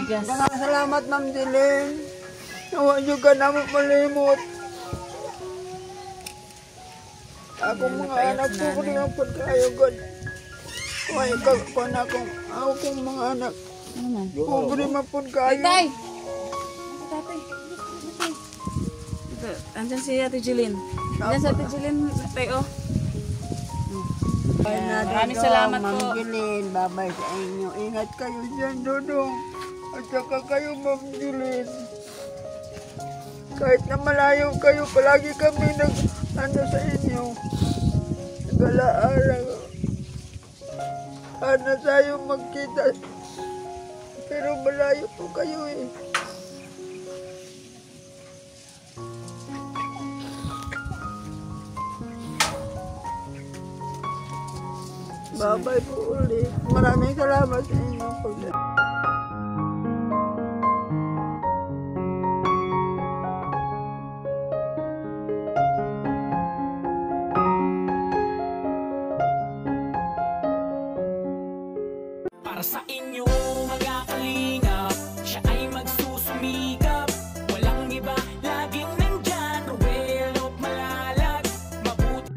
bigas. Salamat, Ma'am Dilin. Nawa nyo ka namin malimot. Akong mga anak ko ko rin ang pagkayo, God. Kung ikaw na akong mga anak. Kung rin mapagkayo. Tay! Andyan si Ate Jeline. Andyan si Ate Jeline, tayo. Maraming salamat po. Ma'am Jeline, babay sa inyo. Ingat kayo dyan, Dodong. At saka kayo, Ma'am Jeline. Kahit na malayo kayo, palagi kami sa inyo. Nag-alaala. Sana tayo magkita. Pero malayo po kayo eh. Babay po ulit. Maraming salamat sa inyo. Para sa inyo mga kalingap, siya ay magsusumikap. Walang iba, laging nandyan. Ruel of Malalag, mabuti.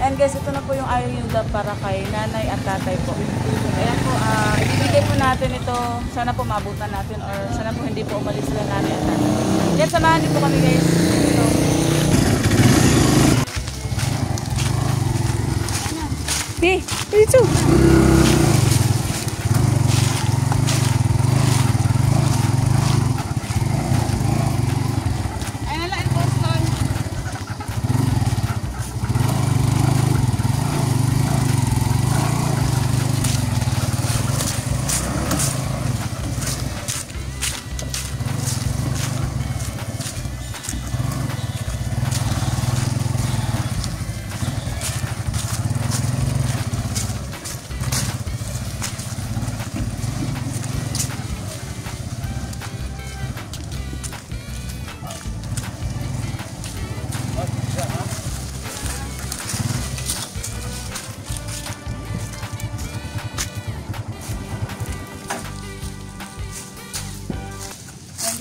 And guys, ito na po yung ayuda para kay nanay at tatay po. Ayan po, ibibigay po natin ito. Sana po maabutan natin or sana po hindi po umalis sila nanay at tatay. Yan, samahan niyo po kami guys. Ito. Hey, dito!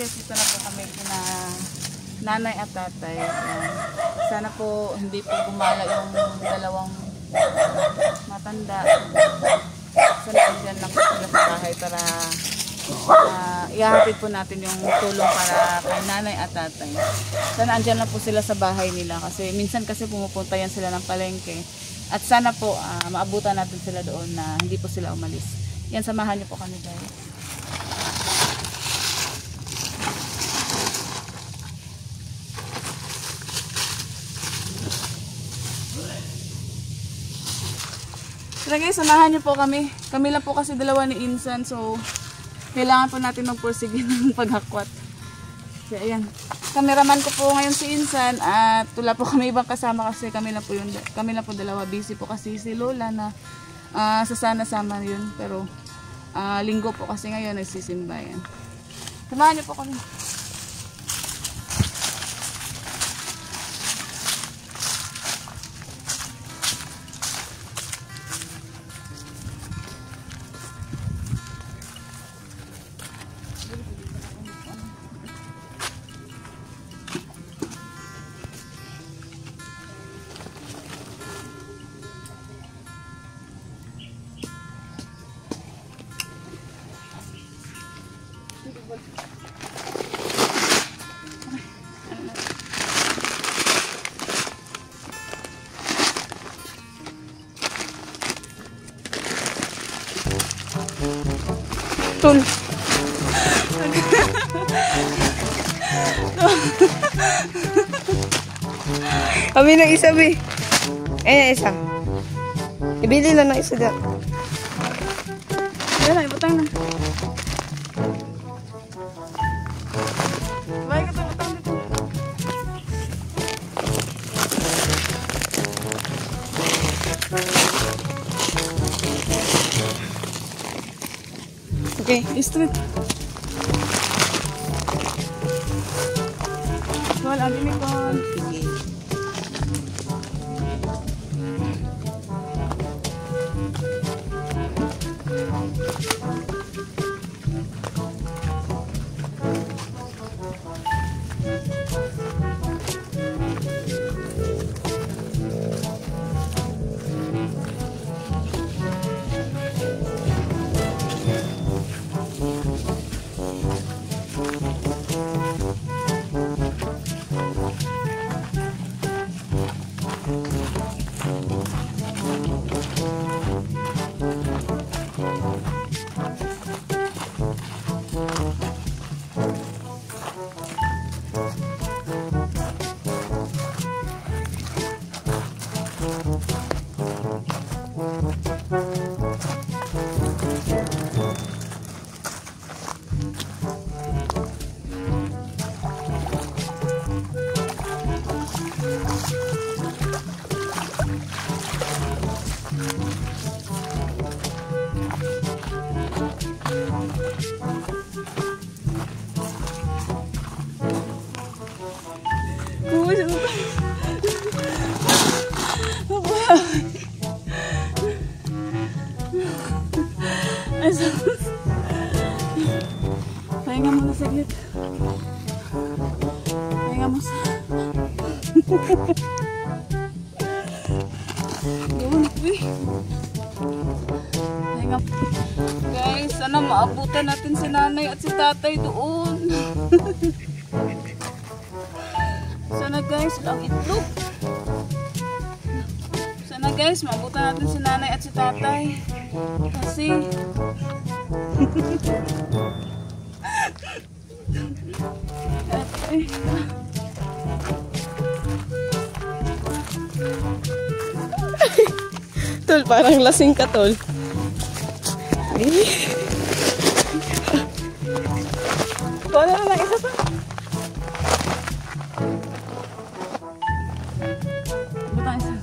Guys, dito na po kami na nanay at tatay. Sana po hindi po gumala yung dalawang matanda. Sana andyan lang po sila sa bahay para ihahatid po natin yung tulong para kay nanay at tatay. Sana andyan lang po sila sa bahay nila kasi minsan kasi pumupunta yan sila ng palengke. At sana po maabutan natin sila doon na hindi po sila umalis. Yan, samahan niyo po kami guys. Tara guys, samahan niyo po kami. Kami lang po kasi dalawa ni Insan. So, kailangan po natin mag-proceed ng paghakwat. Kaya ayan. cameraman ko po ngayon si Insan at wala po kami ibang kasama kasi kami na po dalawa, busy po kasi si Lola na sasama yun, pero linggo po kasi ngayon nagsisimba yan. Samahan niyo po kami. Tol. Kami ng isa, be. Isa. Ibili lang ng isa dyan. Yan na, ibutang na. Bye, katang dito. Okay. Street. Wala, bili ko. Sige. Pahinga muna saglit. Pahinga mo sa... Doon, uy. Pahinga. Guys, sana maabutan natin si nanay at si tatay doon. Sana guys, lang itlog. Sana guys, maabutan natin si nanay at si tatay. Kasi... Tol, parang lasing ka, tol. Wala na lang isa pa. Butang isa.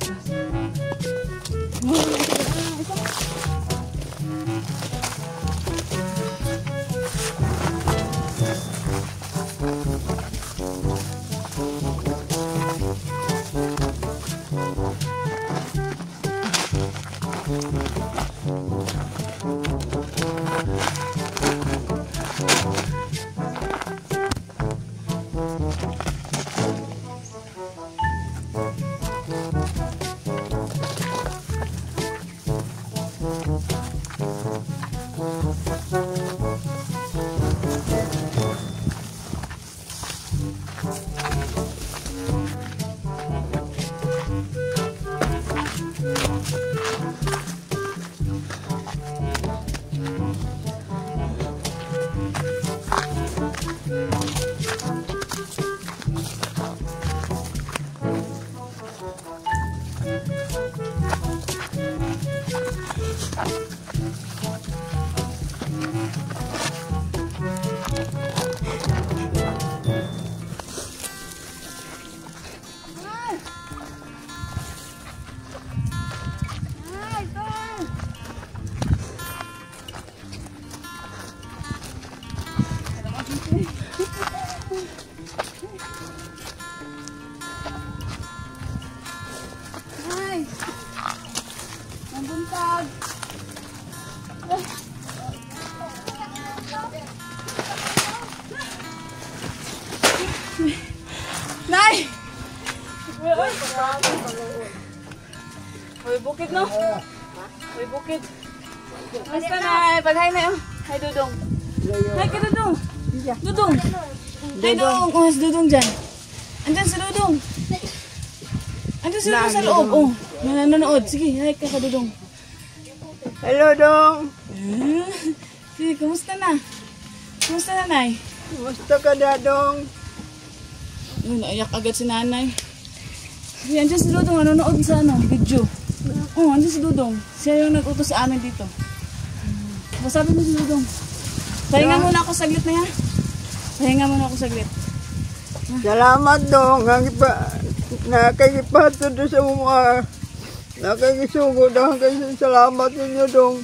Nay! Uy, bukid no? Uy, bukid. Basta na, pag-hi na yun. Hi, Dudong. Hi ka, Dudong. Dudong. Hi, Dudong. Oh, si Dudong dyan. Andyan si Dudong. Andyan si Dudong sa loob. Oh, nanonood. Sige, hi ka, Dudong. Hello, Dong. Sige, kumusta na? Kumusta na, Nay? Kumusta ka na, Dong? Naiyak agad si Nanay. Sige, andyan si Dudong. Nanonood sa video. Oh, andyan si Dudong. Siya yung nag-utos sa amin dito. Sabi mo si Dudong. Pahinga muna ako saglit na yan. Pahinga muna ako saglit. Salamat, Dong. Nakakipato doon sa mga nakakisugod. Salamat ninyo, Dong.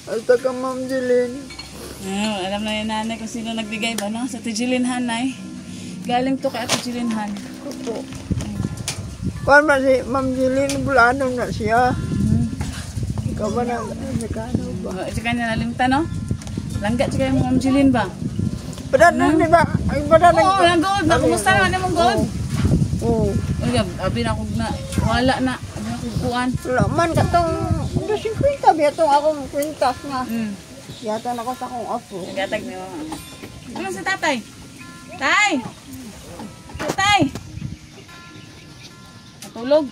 At saka Ma'am Jilin. Alam na yung nanay kung sino nagbigay ba, no? Sa Tijilinhan, Nay. Galing to kay Ate Jilinhan. Opo. Kung ba si Ma'am Jilin, bulano na siya. Ikaw ba na? Ano ba? Ito kanya nalimta, no? Langga siya yung Ma'am Jilin ba? Pada na, di ba? Ay, pada na. Oo, yung gold na. Kumusta naman yung gold? Oo. Uy, abi na akong na. Wala na. Abi na akong kuhan. Wala man katong 50 biya itong akong kwintas nga. Yata na ko sa akong apo. Nagatag niyo. Ano si tatay? Tay! Tatay! Natulog?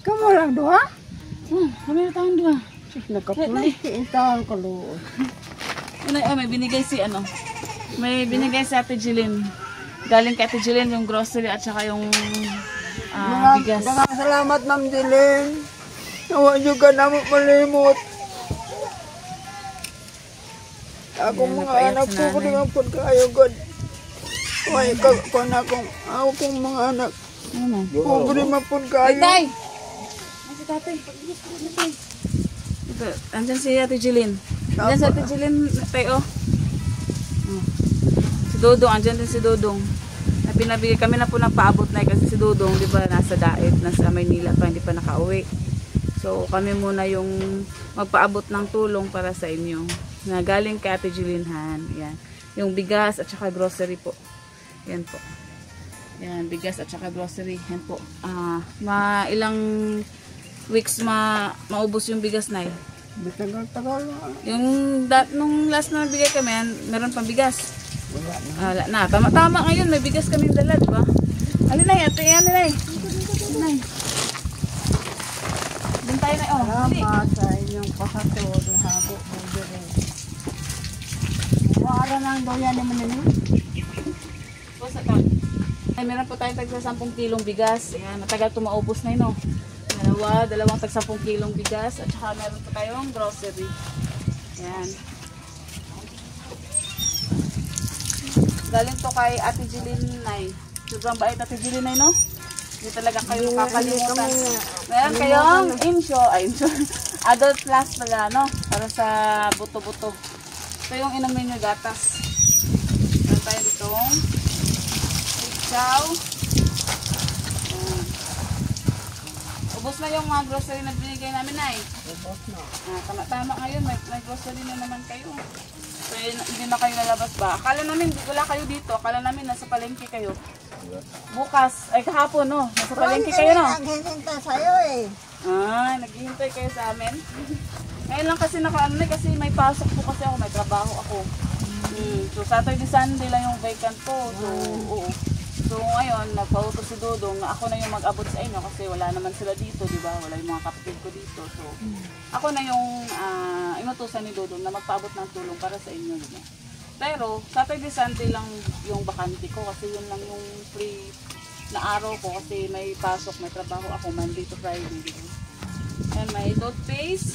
Kamu lang doha? Kami na taon doon. Nagkapulit intahan ko loob. May binigay si may binigay si Ate Jilin. Galing kay Ate Jilin yung grocery at saka yung bigas. Dagang salamat, Ma'am Jilin. Nawa juga na mo malimot. Akong mga anak ko ko rin ang pagkayo, God. Kuhay ko na akong mga anak. Ko rin ang pagkayo. Tay! Si tatay. Ito, andyan si Ate Jilin. Andyan si Ate Jilin, tayo. Si Dodong, andyan din si Dodong. Pinabigay kami na po ng paabot na kasi si Dodong, di ba, nasa Daet, nasa Maynila pa, hindi pa nakauwi. So, kami muna yung magpaabot ng tulong para sa inyo. Na galing kay Ate Jilinhan. Yan. Yung bigas at saka grocery po. Yan po. Yan, bigas at saka grocery. Yan po. Ilang weeks maubos yung bigas na yun. Tagal-tagal na. Yung nung last na nagbigay kami, meron pang bigas. Wala na. Tama-tama ngayon, may bigas kami dala, di ba? Alin na, ate, yan na. Doon tayo na, Salamat sa inyong pakatulong habo mo din. Wala nang daw yan naman ninyo. Ay, meron po tayong tagsa 10 kilong bigas. Ayan, matagal tumaubos na yun, no? Dalawang tag 10 kilong bigas. At saka meron po tayong grocery. Ayan. Galing to kay Ate Jilin Nay. Sobrang bait Ate Jilin Nay, no? Hindi talaga kayo makakalimutan. Meron kayong Adult Plus pala, no? Para sa buto-buto. Ito yung inumin nyo gatas. Meron tayo ditong chow. Ubus na yung mga grocery na binigay namin, Nay. Ubos na. Tama ngayon, may grocery na naman kayo. So, hindi na kayo lalabas ba? Akala namin, wala kayo dito. Akala namin, nasa palengke kayo. Bukas, ay kahapon, no? Nasa palengke kayo, no? Naghihintay sa'yo eh. Naghihintay kayo sa amin. Ngayon lang kasi kasi may pasok po kasi ako, may trabaho ako. So, Saturday, Sunday lang yung vacant ko. So, oo. So, ngayon, nagpautos si Dodong na ako na yung mag-abot sa inyo kasi wala naman sila dito, di ba? Wala yung mga kapatid ko dito. So, ako na yung inutusan ni Dodong na magpaabot ng tulong para sa inyo, di ba? Pero, Saturday, Sunday lang yung bakante ko kasi yun lang yung free na araw ko kasi may pasok, may trabaho ako Monday to Friday. Di ba? Ayan, may toothpaste.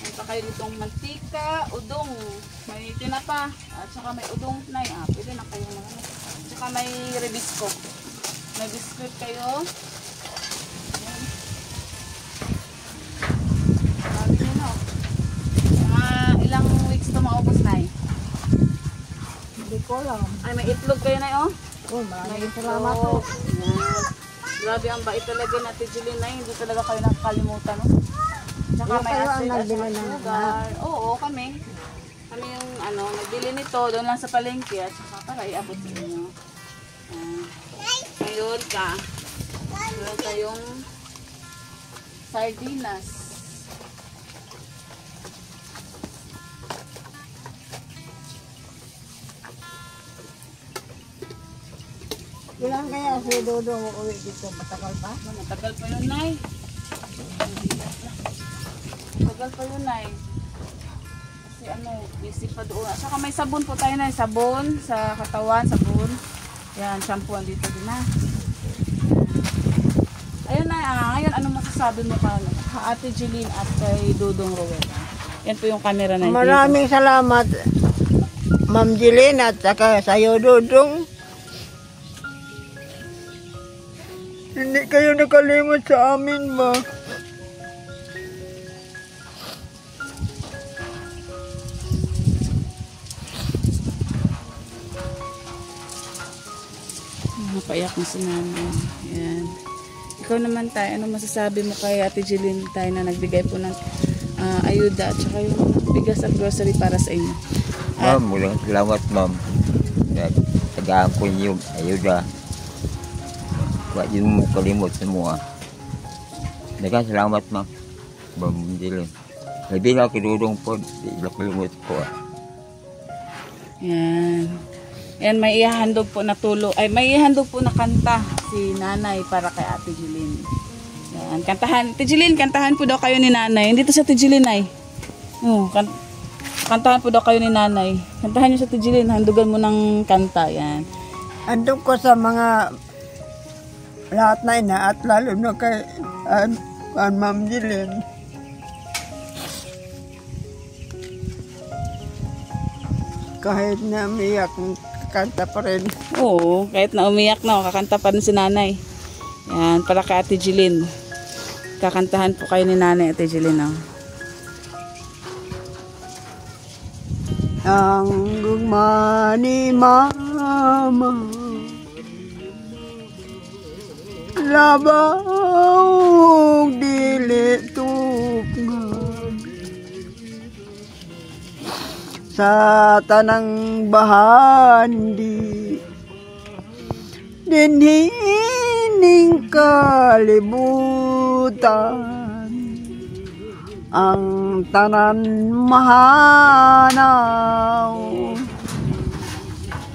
May pa kayo ditong mantika, udong, may tinapa, at saka may udong na pwede na kayo mga at saka may rebisco. May biscuit kayo. Sabi nyo, no? Ilang weeks to maubos na Hindi ko lang. Ay, may itlog kayo na Maraming salamat po. Grabe ang bait talaga natin, Jilin na hindi talaga kayo nakakalimutan, no? Tsaka may Kayo ang asin at nagbili saka ng sugar. Oo, kami. Kami yung nagbili nito doon lang sa palengke at saka para iabot sa inyo. Ngayon meron tayong sardinas. Ilan kaya si Dodo uwi dito? Matagal pa? Matagal pa yun, Nay. Matagal pa yun, Nay. Kasi busy pa doon. At saka may sabon po tayo, Nay. Sabon sa katawan, sabon. Yan, shampoo dito din, na. Ayun, Nay. Ngayon, ano masasabi mo ka Ate Jeline at kay Dodong Rowena? Yan po yung camera, Nay. Maraming salamat, Ma'am Jeline at saka sa'yo, Dodong. Hindi kayo nakalimot sa amin ba? Napaiyak na si Nanay. Ayan. Ikaw naman tayo, ano masasabi mo kay Ate Jeline tayo na nagbigay po ng ayuda at saka yung bigas at grocery para sa inyo? Ma'am, walang salamat, ma'am. Tagaan ko yung ayuda. Huwag yung mo kalimot semua. Dagan salamat, ma'am. Ma'am Jeline. Lebih lang kidudong po, di lang kalimot ko. Yan. Yan, may ihahandog po na tulong. Ay, may ihahandog po na kanta si Nanay para kay Ate Jeline. Yan, kantahan. Ate Jeline, kantahan po daw kayo ni Nanay. Dito sa Ate Jeline, ay. Kantahan po daw kayo ni Nanay. Kantahan niyo sa Ate Jeline. Handugan mo ng kanta. Yan. Andun ko sa mga lahat na ina at lalo na kay Ma'am Jeline. Kahit na umiyak, kanta pa rin. Oo, kahit na umiyak na, kakanta pa rin si Nanay. Yan, para kay Ate Jeline. Kakantahan po kayo ni Nanay, Ate Jeline. Ang gugma ni Mama labaw dili tugnaw sa tanang bahandi dinhining kalibutan ang tanan mahanaw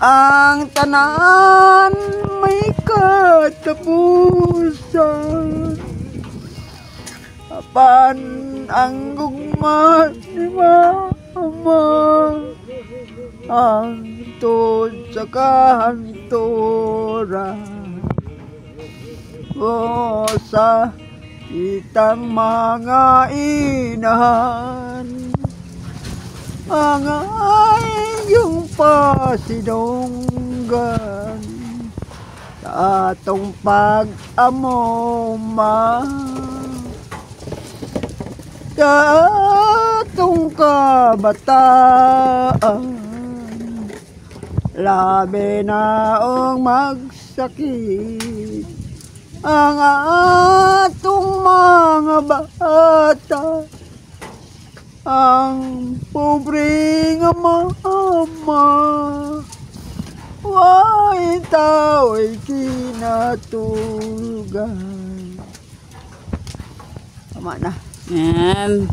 ang tanan may katapusan apan ang gugma ni Mama ang tod sa kahantoran o sa itang mga inahan ang iyong pasidonggan sa atong pag-amoma sa atong kabataan labi na ang magsakit ang atong mga bata ang pobreng mama why tao'y kinatugan. Tama na. Yan.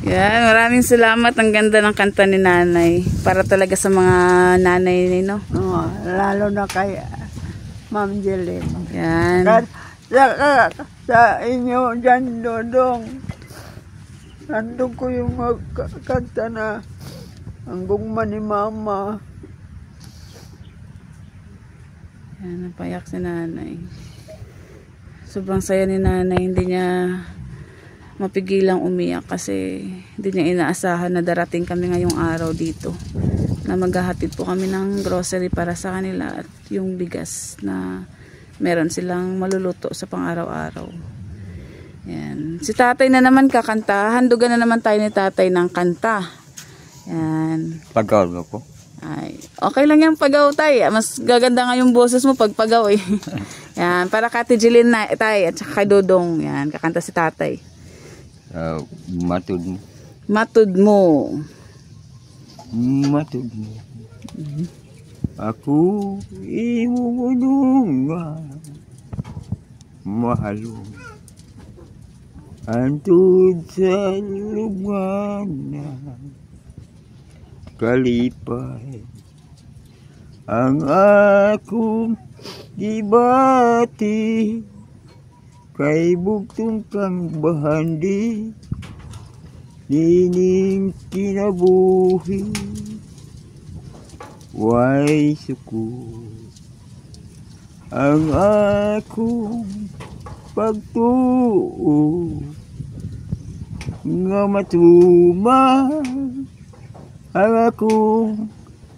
Yan, maraming salamat. Ang ganda ng kanta ni Nanay. Para talaga sa mga nanay, no? Lalo na kay Ma'am Jeline. Yan. Sa inyo dyan, Dodong. Nandun ko yung kanta na ang gugma ni Mama. Yan, napayak si Nanay. Sobrang saya ni Nanay. Hindi niya mapigilang umiyak kasi hindi niya inaasahan na darating kami ngayong araw dito. Na maghahatid po kami ng grocery para sa kanila at yung bigas na meron silang maluluto sa pang-araw-araw. Yan. Si tatay na naman kakanta. Handugan na naman tayo ni tatay ng kanta. Yan. Pagaw mo ko. Ay, okay lang yan pagaw tay. Mas gaganda nga yung boses mo pag pagaw eh. Yan. Para kay Ate Jeline na tay at saka kay Dodong. Yan. Kakanta si tatay. Matud mo. Matud mo. matugmo. Ako imungunungan, mahalong antud sa lubnganan, kalipay ang akong gibati, kay bugtong kang bahandi, nining kinabuhi, way suko ang akong pagtuo, nga matuman ang akong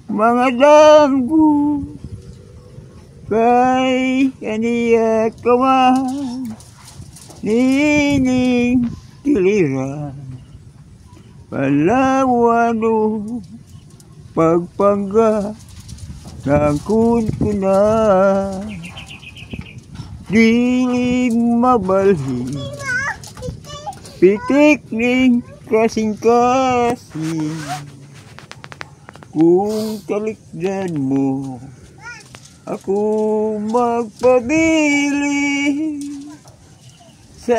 mga damgo, kay kaniya kaman nining kiliran, palawano pagpangga ng kuna, di mabalhin, pitik ning kasing-kasing, kung talikdan mo ako magpabili sa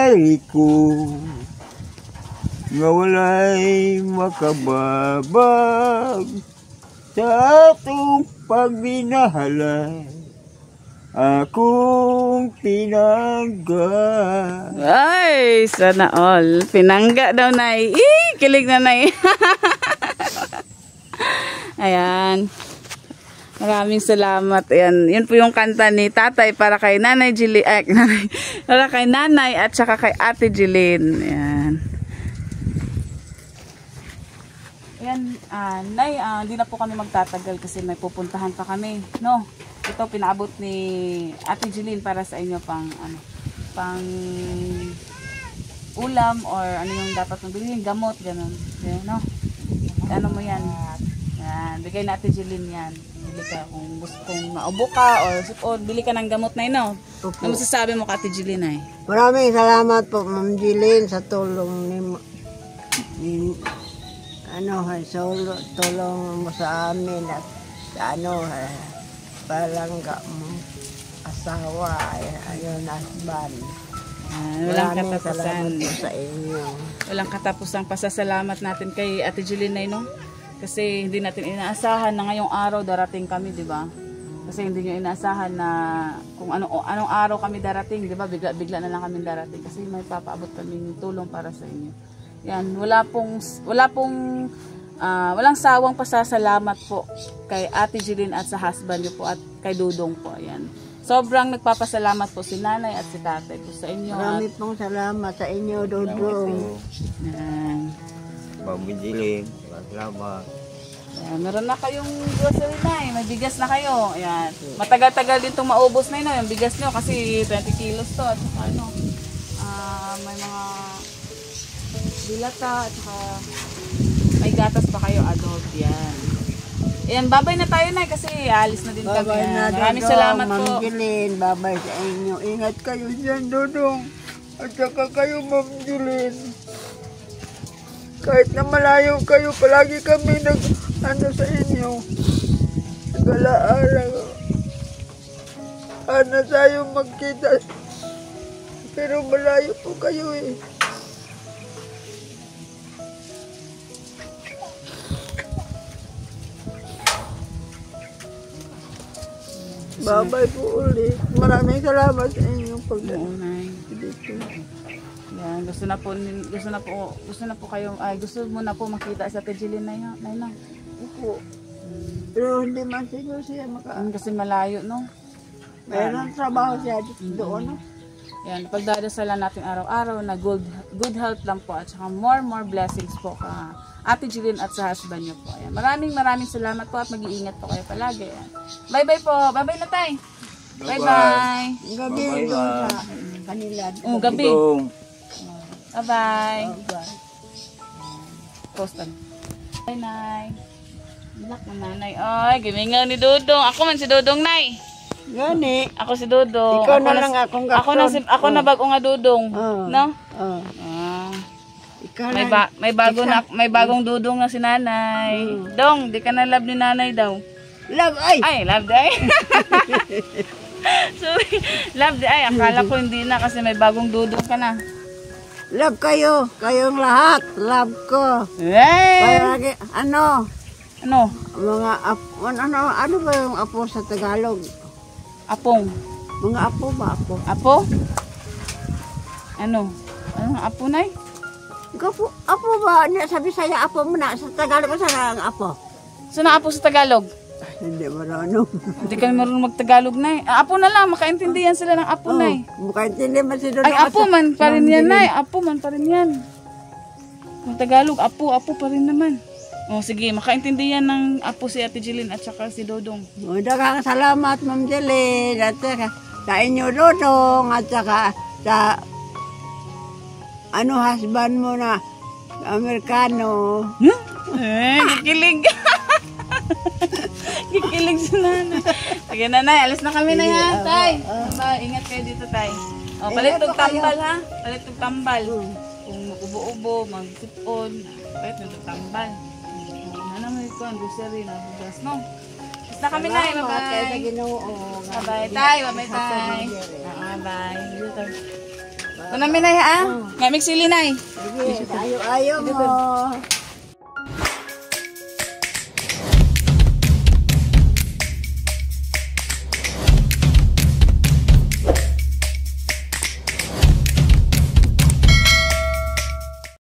ari ko, nga walay makababag sa atong pagminahalay, akong pinangga. Ay, sana all. Pinangga daw, Nay. Kilig na, Nay. Ayan. Maraming salamat. Ayan. Yun po yung kanta ni Tatay para kay Nanay Jilin. Para kay Nanay at saka kay Ate Jilin. Ayan. Ayan, Nay, hindi na po kami magtatagal kasi may pupuntahan pa kami, no? Ito pinaabot ni Ate Jilin para sa inyo pang ulam or ano yung dapat mong bilhin, gamot, gano'n. Okay, no? Ano mo yan? Yan, bigay na Ate Jilin yan. Bili ka kung gusto kong maubo ka or bili ka ng gamot na ino. Ano masasabi mo ka Ate Jilin ay? Maraming salamat po Ma'am Jilin sa tulong ni tulong mo sa amin at sa palangga mo asawa, ayun, husband. Walang katapusan. Sa inyo. Walang katapusang pasasalamat natin kay Ate Jilin ay, no? Kasi hindi natin inaasahan na ngayong araw darating kami, di ba? Kasi hindi nyo inaasahan na kung anong araw kami darating, di ba? Bigla na lang kami darating kasi may papaabot kaming tulong para sa inyo. Yan, walang sawang pasasalamat po kay Ate Jilin at sa husband niyo po at kay Dudong po. Ayan. Sobrang nagpapasalamat po si Nanay at si Tatay po sa inyo. Marami pong salamat sa inyo, Dudong. Ayan. Ma'am Jilin, salamat. Ayan, meron na kayong grocery na eh. May bigas na kayo. Ayan. Matagal-tagal din itong maubos na yun. Yung bigas nyo kasi 20 kilos to. At saka may mga dilata at saka may gatas pa kayo, adobo yan. Ayan, babay na tayo na kasi alis na din kami. Babay na, Maraming Dudong, salamat po. Ma'am Jilin, babay sa inyo. Ingat kayo dyan, Dudong. At saka kayo, Ma'am Jilin. Kahit na malayo kayo, palagi kami sa inyo. Nag-alaala. Sana tayo magkita. Pero malayo po kayo eh. Babay po ulit. Maraming salamat sa inyong pagdating dito. Yan, gusto mo na po makita sa Ate Jilin na yun. Opo. Pero hindi man siguro siya Kasi malayo, no? Mayroon trabaho siya doon, no? Yan, pagdadasalan natin araw-araw na good health lang po at saka more blessings po ka Ate Jilin at sa husband niyo po. Ayan. Maraming salamat po at mag-iingat po kayo palagi. Ayan. Bye-bye po. Bye-bye na tayo. Bye-bye. Gabi doon sa kanila. Gabi. Bye-bye. Postan. Bye, Nay. Bilak na nanay. Ay, gimingaw ni Dudong. Ako man si Dudong, Nay. Gani. Ako si Dudong. Ikaw na lang akong gaston. Ako na bago nga Dudong. No? may bagong dudong na si nanay. Dong, di ka na love ni nanay daw. Love, ay! Ay, love day. Sorry. Love day. Ay, akala ko hindi na kasi may bagong dudong ka na. Love kayo. Kayong lahat. Love ko. Eh! Palagi, ano ba yung apo sa Tagalog? Apong. Mga apo ba, apo? Apo? Ano? Ano ang apo, nay? Apo ba? Sa Bisaya, apo mo na. Sa Tagalog ko sana ang apo. Saan ang apo sa Tagalog? Hindi marunong. Hindi kami marunong mag-Tagalog, nay. Apo na lang, makaintindihan sila ng apo, nay. Makaintindi man si Dodo. Ay, apo man pa rin yan, nay. Apo man pa rin yan. Kung Tagalog, apo pa rin naman. O, sige, makaintindihan ng apo si Ate Jeline at saka si Dodong. Daghang salamat, Ma'am Jeline. At saka sa inyo, Dodong. At saka sa husband mo na Amerikano. Kikilig. Kikilig si nanay. Sige, nanay, alis na kami na yan, tay. Ingat kayo dito, tay. O, palit tong tambal, ha? Palit tong tambal. Kung mag-ubo-ubo, mag-sipon, palit tong tambal. Ano mo ito, ang grocery na bugas, no? Alis na kami na, bye-bye. Bye-bye, tay. Bye-bye, tay. Bye-bye. Dito, tay. Ito namin, nay, ha? Nga, miksili, nay. Ayaw mo.